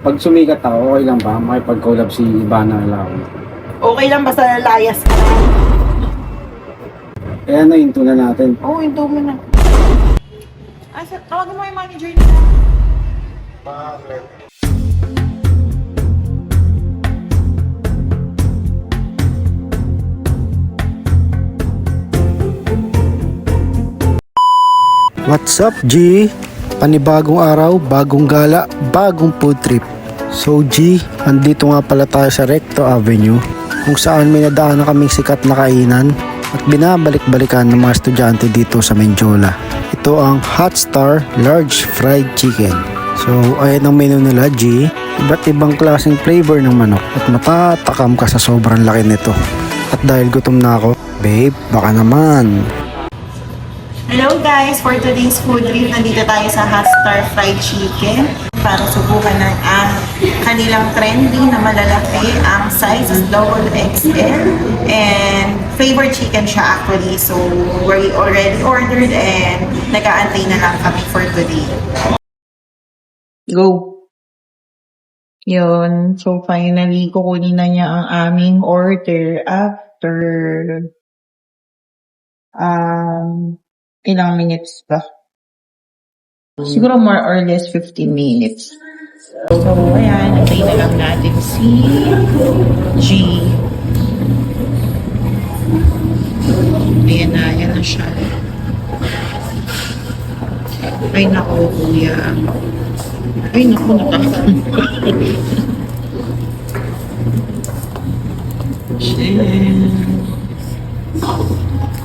Pag sumikat ako, okay lang ba? Makipag-collab si Ivana Alawi. Okay lang basta lalayas ka na. Kaya na, hinto na natin. Oo, hinto mo na. Ay, tawagan mo yung manager niya. What's up, G? Panibagong araw, bagong gala, bagong food trip. So G, andito nga pala tayo sa Recto Avenue, kung saan may nadaan na kaming sikat na kainan at binabalik-balikan ng mga estudyante dito sa Menjola. Ito ang Hot Star Large Fried Chicken. So ayan ang menu nila, G. Iba't ibang klaseng flavor ng manok at matatakam ka sa sobrang laki nito. At dahil gutom na ako, babe, baka naman. Hello guys! For today's food trip, nandito tayo sa Hot Star Fried Chicken para subukan ng kanilang trendy na malalaki. Ang size is double XL and favorite chicken siya actually. So, we already ordered and nag-aantay na lang kami for today. Go! Yun. So, finally, kukunin na niya ang aming order after ilang minutes ba? Siguro more or less 15 minutes. So, ayan. Antay na lang natin si G. Ayan na siya. Ay, naku, kuya. Ay, naku, natakot.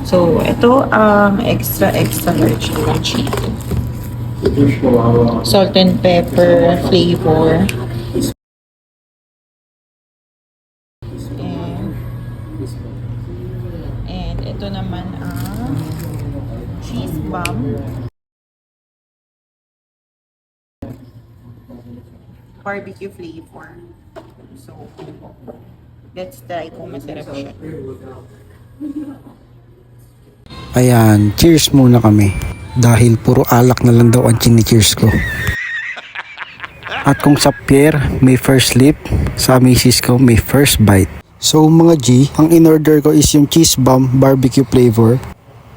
So, ito ang extra large chicken. Salt and pepper flavor. And ito naman ang cheese bomb. Barbecue flavor. So, let's try kung masarap siya. Ayan, cheers muna kami. Dahil puro alak na lang daw ang chini-cheers ko. At kung sa Pierre may first lip, sa misis ko may first bite. So mga G, ang in-order ko is yung cheese bomb barbecue flavor.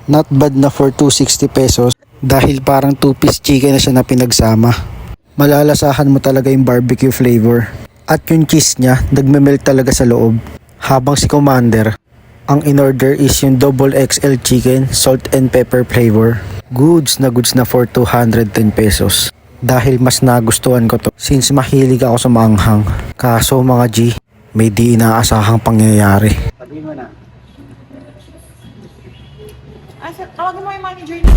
Not bad na for 260 pesos dahil parang 2-piece chicken na siya na pinagsama. Malalasahan mo talaga yung barbecue flavor. At yung cheese niya, nagme-melt talaga sa loob. Habang si Commander, ang in-order is yung double XL chicken, salt and pepper flavor. Goods na for 210 pesos. Dahil mas nagustuhan ko to since mahilig ako sa maanghang. Kaso mga G, may di inaasahang pangyayari. Sabihin mo na. Ay, tawagan mo yung manager niya.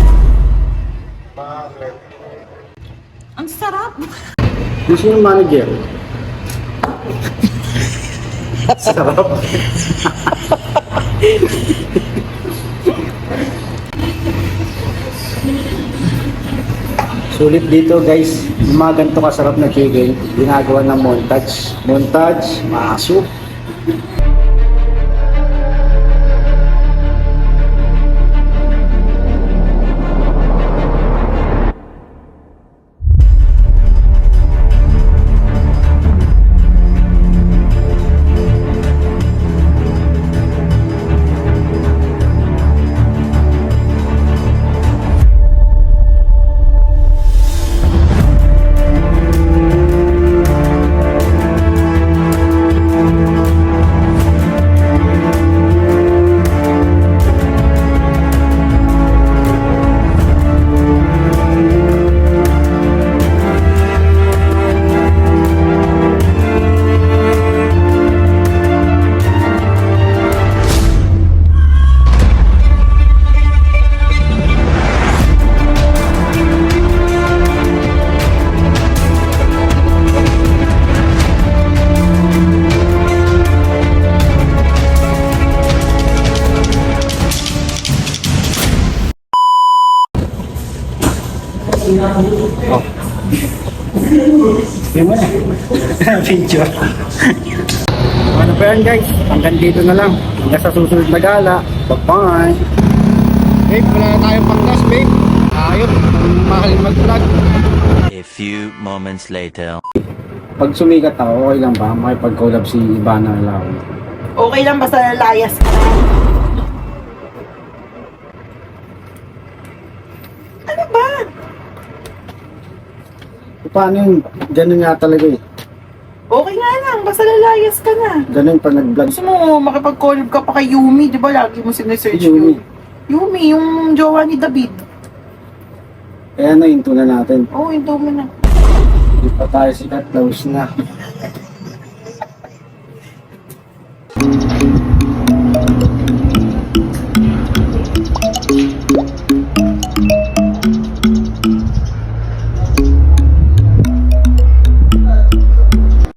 Ang sarap! Gusto yung manager? Sarap. Sulit dito guys, yung mga ganito kasarap na chicken, ginagawa ng montage. Montage, masuk. Oh. Yung mo na. Picture. Ano pa yan guys? Hanggang dito na lang. Hanggang sa susunod na gala. Bye-bye. Babe, wala na tayong pang-gas, babe. Ayun, mahalin mag-vlog. A few moments later. Pag sumikat ako, okay lang ba? Makipag-collab si Ivana Alawi. Okay lang basta lalayas ka. Ano ba? Paano yun? Ganun nga talaga eh. Okay nga lang, basta lalayas ka na. Ganun pag nag-vlog. Gusto mo makipag-collab ka pa kay Yumi, di ba? Lagi mo sinesearch Yumi. Yumi, yung jowa ni David. Kaya na, hinto na natin. Oo, hindi mo na. Hindi pa tayo sikat, close na.